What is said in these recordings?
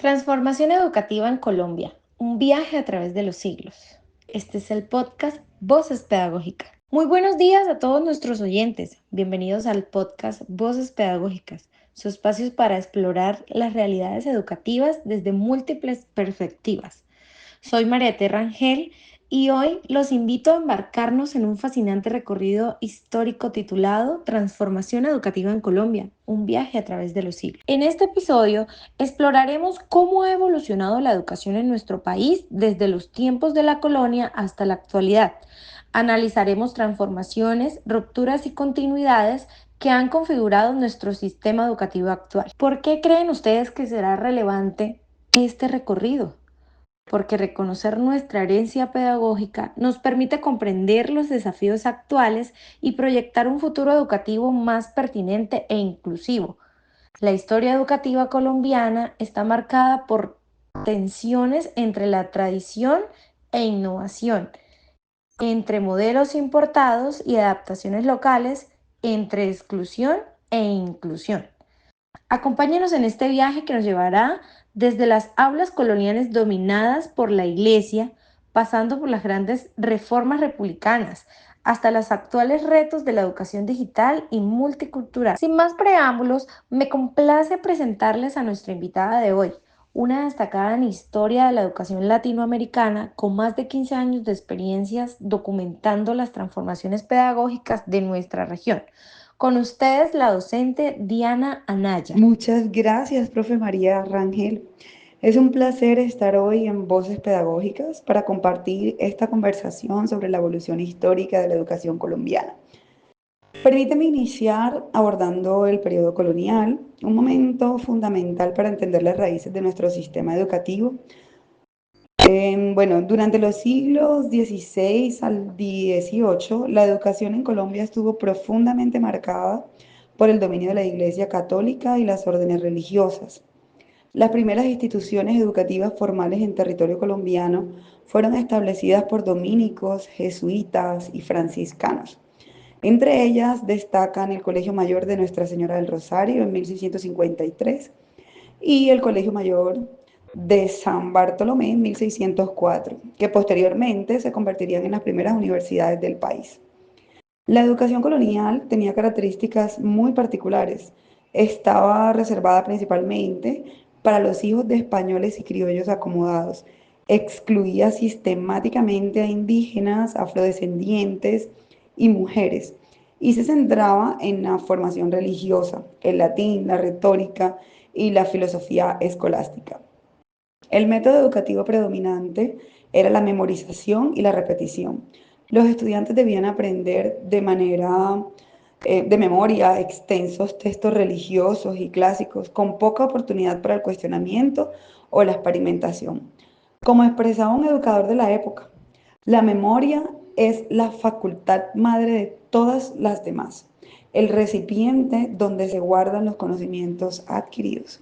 Transformación educativa en Colombia, un viaje a través de los siglos. Este es el podcast Voces Pedagógicas. Muy buenos días a todos nuestros oyentes. Bienvenidos al podcast Voces Pedagógicas, su espacio para explorar las realidades educativas desde múltiples perspectivas. Soy Mariate Rangel y hoy los invito a embarcarnos en un fascinante recorrido histórico titulado Transformación Educativa en Colombia, un viaje a través de los siglos. En este episodio exploraremos cómo ha evolucionado la educación en nuestro país desde los tiempos de la colonia hasta la actualidad. Analizaremos transformaciones, rupturas y continuidades que han configurado nuestro sistema educativo actual. ¿Por qué creen ustedes que será relevante este recorrido? Porque reconocer nuestra herencia pedagógica nos permite comprender los desafíos actuales y proyectar un futuro educativo más pertinente e inclusivo. La historia educativa colombiana está marcada por tensiones entre la tradición e innovación, entre modelos importados y adaptaciones locales, entre exclusión e inclusión. Acompáñanos en este viaje que nos llevará desde las aulas coloniales dominadas por la Iglesia, pasando por las grandes reformas republicanas, hasta los actuales retos de la educación digital y multicultural. Sin más preámbulos, me complace presentarles a nuestra invitada de hoy, una destacada en historia de la educación latinoamericana con más de 15 años de experiencias documentando las transformaciones pedagógicas de nuestra región. Con ustedes, la docente Diana Anaya. Muchas gracias, profe María Rangel. Es un placer estar hoy en Voces Pedagógicas para compartir esta conversación sobre la evolución histórica de la educación colombiana. Permíteme iniciar abordando el periodo colonial, un momento fundamental para entender las raíces de nuestro sistema educativo. Durante los siglos XVI al XVIII, la educación en Colombia estuvo profundamente marcada por el dominio de la Iglesia Católica y las órdenes religiosas. Las primeras instituciones educativas formales en territorio colombiano fueron establecidas por dominicos, jesuitas y franciscanos. Entre ellas destacan el Colegio Mayor de Nuestra Señora del Rosario en 1653 y el Colegio Mayor de San Bartolomé en 1604, que posteriormente se convertirían en las primeras universidades del país. La educación colonial tenía características muy particulares. Estaba reservada principalmente para los hijos de españoles y criollos acomodados. Excluía sistemáticamente a indígenas, afrodescendientes y mujeres. Y se centraba en la formación religiosa, el latín, la retórica y la filosofía escolástica. El método educativo predominante era la memorización y la repetición. Los estudiantes debían aprender de memoria extensos textos religiosos y clásicos con poca oportunidad para el cuestionamiento o la experimentación. Como expresaba un educador de la época, la memoria es la facultad madre de todas las demás, el recipiente donde se guardan los conocimientos adquiridos.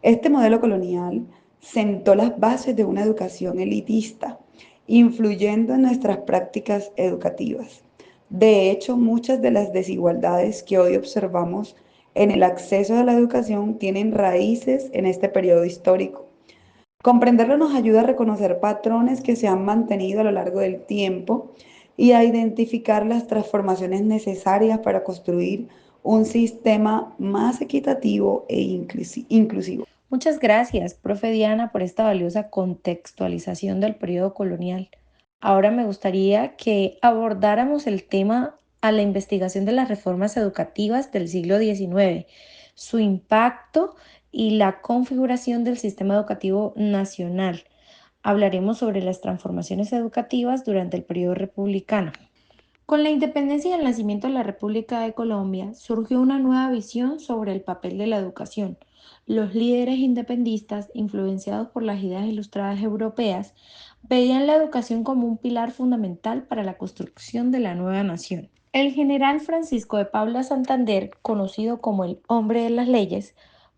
Este modelo colonial sentó las bases de una educación elitista, influyendo en nuestras prácticas educativas. De hecho, muchas de las desigualdades que hoy observamos en el acceso a la educación tienen raíces en este periodo histórico. Comprenderlo nos ayuda a reconocer patrones que se han mantenido a lo largo del tiempo y a identificar las transformaciones necesarias para construir un sistema más equitativo e inclusivo. Muchas gracias, profe Diana, por esta valiosa contextualización del periodo colonial. Ahora me gustaría que abordáramos el tema a la investigación de las reformas educativas del siglo XIX, su impacto y la configuración del sistema educativo nacional. Hablaremos sobre las transformaciones educativas durante el periodo republicano. Con la independencia y el nacimiento de la República de Colombia, surgió una nueva visión sobre el papel de la educación. Los líderes independistas, influenciados por las ideas ilustradas europeas, veían la educación como un pilar fundamental para la construcción de la nueva nación. El general Francisco de Paula Santander, conocido como el hombre de las leyes,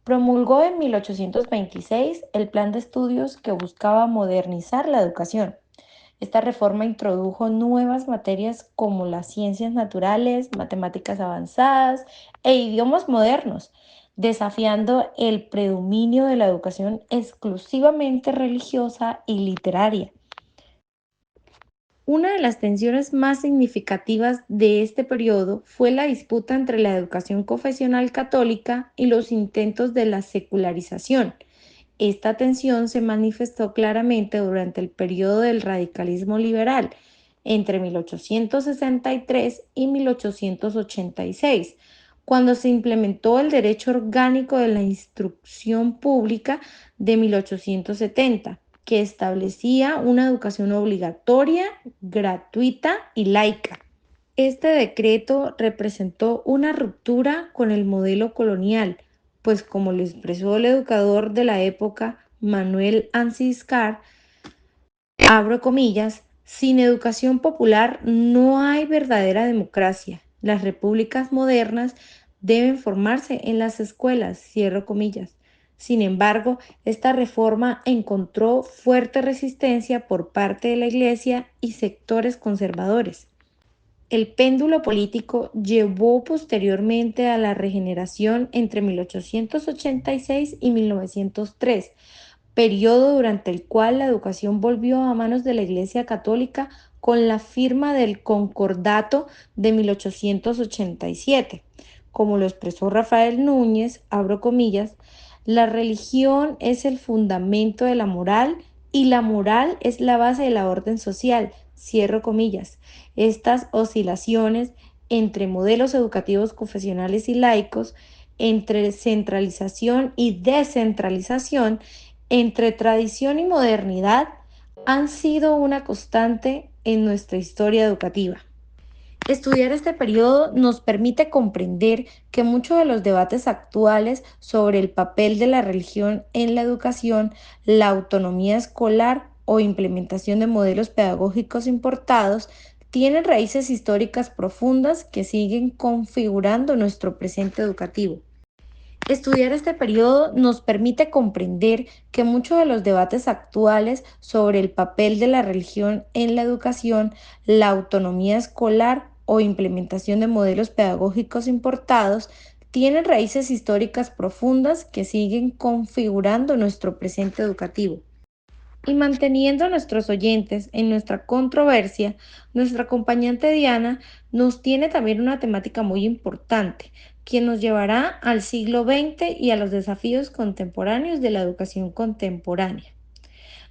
promulgó en 1826 el plan de estudios que buscaba modernizar la educación. Esta reforma introdujo nuevas materias como las ciencias naturales, matemáticas avanzadas e idiomas modernos, desafiando el predominio de la educación exclusivamente religiosa y literaria. Una de las tensiones más significativas de este periodo fue la disputa entre la educación confesional católica y los intentos de la secularización. Esta tensión se manifestó claramente durante el periodo del radicalismo liberal, entre 1863 y 1886, cuando se implementó el derecho orgánico de la instrucción pública de 1870, que establecía una educación obligatoria, gratuita y laica. Este decreto representó una ruptura con el modelo colonial, pues como lo expresó el educador de la época, Manuel Ansiscar, abro comillas, sin educación popular no hay verdadera democracia. Las repúblicas modernas deben formarse en las escuelas, cierro comillas. Sin embargo, esta reforma encontró fuerte resistencia por parte de la Iglesia y sectores conservadores. El péndulo político llevó posteriormente a la regeneración entre 1886 y 1903, periodo durante el cual la educación volvió a manos de la Iglesia Católica con la firma del Concordato de 1887. Como lo expresó Rafael Núñez, abro comillas, la religión es el fundamento de la moral y la moral es la base de la orden social, cierro comillas. Estas oscilaciones entre modelos educativos confesionales y laicos, entre centralización y descentralización, entre tradición y modernidad, han sido una constante en nuestra historia educativa. Estudiar este periodo nos permite comprender que muchos de los debates actuales sobre el papel de la religión en la educación, la autonomía escolar o implementación de modelos pedagógicos importados tienen raíces históricas profundas que siguen configurando nuestro presente educativo. Estudiar este periodo nos permite comprender que muchos de los debates actuales sobre el papel de la religión en la educación, la autonomía escolar o implementación de modelos pedagógicos importados tienen raíces históricas profundas que siguen configurando nuestro presente educativo. Y manteniendo a nuestros oyentes en nuestra controversia, nuestra acompañante Diana nos tiene también una temática muy importante, quien nos llevará al siglo XX y a los desafíos contemporáneos de la educación contemporánea.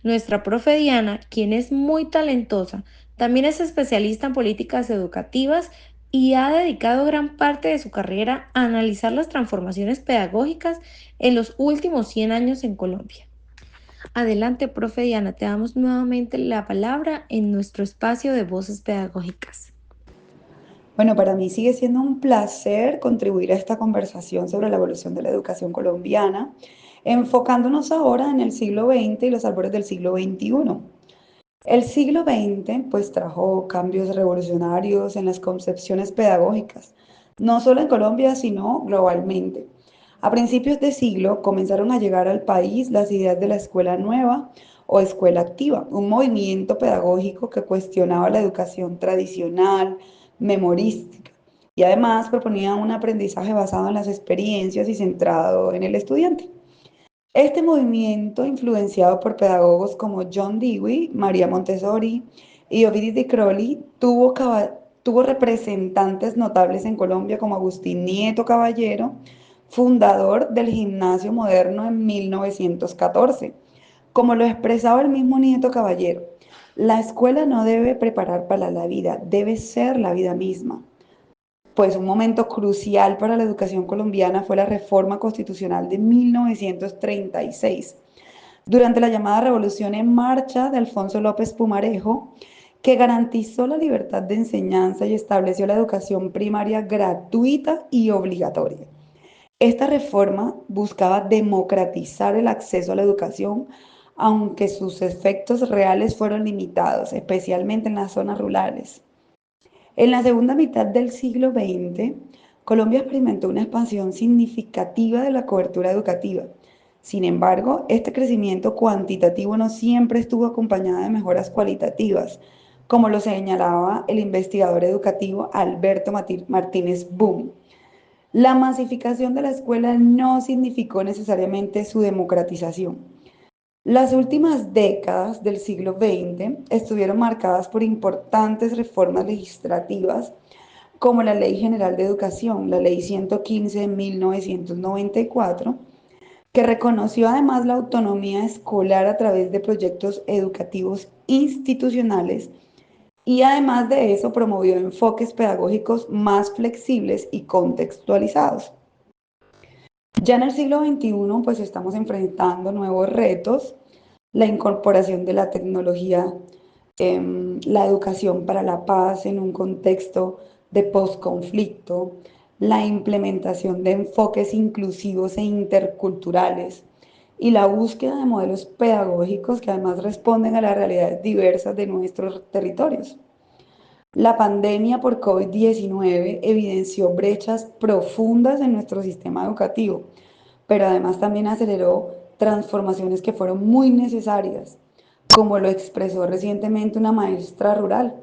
Nuestra profe Diana, quien es muy talentosa, también es especialista en políticas educativas y ha dedicado gran parte de su carrera a analizar las transformaciones pedagógicas en los últimos 100 años en Colombia. Adelante, profe Diana, te damos nuevamente la palabra en nuestro espacio de voces pedagógicas. Bueno, para mí sigue siendo un placer contribuir a esta conversación sobre la evolución de la educación colombiana, enfocándonos ahora en el siglo XX y los albores del siglo XXI. El siglo XX pues trajo cambios revolucionarios en las concepciones pedagógicas, no solo en Colombia, sino globalmente. A principios de siglo comenzaron a llegar al país las ideas de la escuela nueva o escuela activa, un movimiento pedagógico que cuestionaba la educación tradicional, memorística, y además proponía un aprendizaje basado en las experiencias y centrado en el estudiante. Este movimiento, influenciado por pedagogos como John Dewey, María Montessori y Ovidio Di Crowley, tuvo representantes notables en Colombia como Agustín Nieto Caballero, fundador del Gimnasio Moderno en 1914. Como lo expresaba el mismo Nieto Caballero, la escuela no debe preparar para la vida, debe ser la vida misma. Pues un momento crucial para la educación colombiana fue la reforma constitucional de 1936, durante la llamada Revolución en Marcha de Alfonso López Pumarejo, que garantizó la libertad de enseñanza y estableció la educación primaria gratuita y obligatoria. Esta reforma buscaba democratizar el acceso a la educación, aunque sus efectos reales fueron limitados, especialmente en las zonas rurales. En la segunda mitad del siglo XX, Colombia experimentó una expansión significativa de la cobertura educativa. Sin embargo, este crecimiento cuantitativo no siempre estuvo acompañado de mejoras cualitativas, como lo señalaba el investigador educativo Alberto Martínez Boom. La masificación de la escuela no significó necesariamente su democratización. Las últimas décadas del siglo XX estuvieron marcadas por importantes reformas legislativas como la Ley General de Educación, la Ley 115 de 1994, que reconoció además la autonomía escolar a través de proyectos educativos institucionales y además de eso promovió enfoques pedagógicos más flexibles y contextualizados. Ya en el siglo XXI, pues estamos enfrentando nuevos retos, la incorporación de la tecnología, la educación para la paz en un contexto de posconflicto, la implementación de enfoques inclusivos e interculturales y la búsqueda de modelos pedagógicos que además responden a las realidades diversas de nuestros territorios. La pandemia por COVID-19 evidenció brechas profundas en nuestro sistema educativo, pero además también aceleró transformaciones que fueron muy necesarias, como lo expresó recientemente una maestra rural.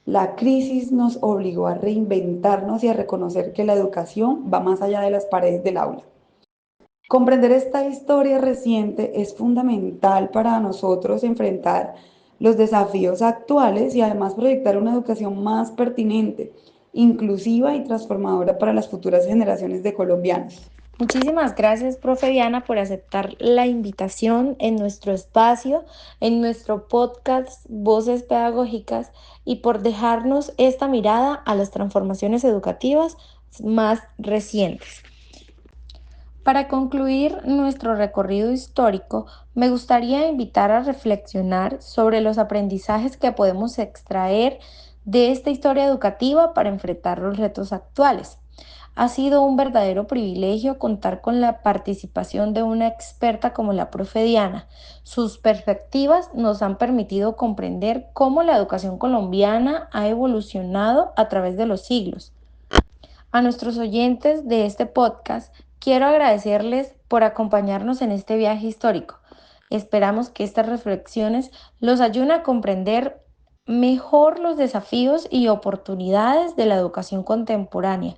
La crisis nos obligó a reinventarnos y a reconocer que la educación va más allá de las paredes del aula. Comprender esta historia reciente es fundamental para nosotros enfrentar los desafíos actuales y además proyectar una educación más pertinente, inclusiva y transformadora para las futuras generaciones de colombianos. Muchísimas gracias, profe Diana, por aceptar la invitación en nuestro espacio, en nuestro podcast Voces Pedagógicas y por dejarnos esta mirada a las transformaciones educativas más recientes. Para concluir nuestro recorrido histórico, me gustaría invitar a reflexionar sobre los aprendizajes que podemos extraer de esta historia educativa para enfrentar los retos actuales. Ha sido un verdadero privilegio contar con la participación de una experta como la profe Diana. Sus perspectivas nos han permitido comprender cómo la educación colombiana ha evolucionado a través de los siglos. A nuestros oyentes de este podcast, quiero agradecerles por acompañarnos en este viaje histórico. Esperamos que estas reflexiones los ayuden a comprender mejor los desafíos y oportunidades de la educación contemporánea.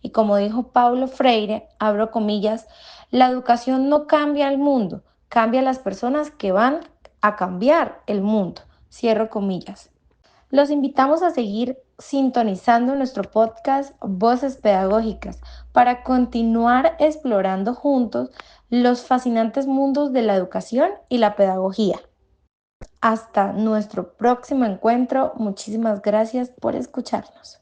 Y como dijo Paulo Freire, abro comillas, la educación no cambia el mundo, cambia las personas que van a cambiar el mundo. Cierro comillas. Los invitamos a seguir sintonizando nuestro podcast Voces Pedagógicas para continuar explorando juntos los fascinantes mundos de la educación y la pedagogía. Hasta nuestro próximo encuentro. Muchísimas gracias por escucharnos.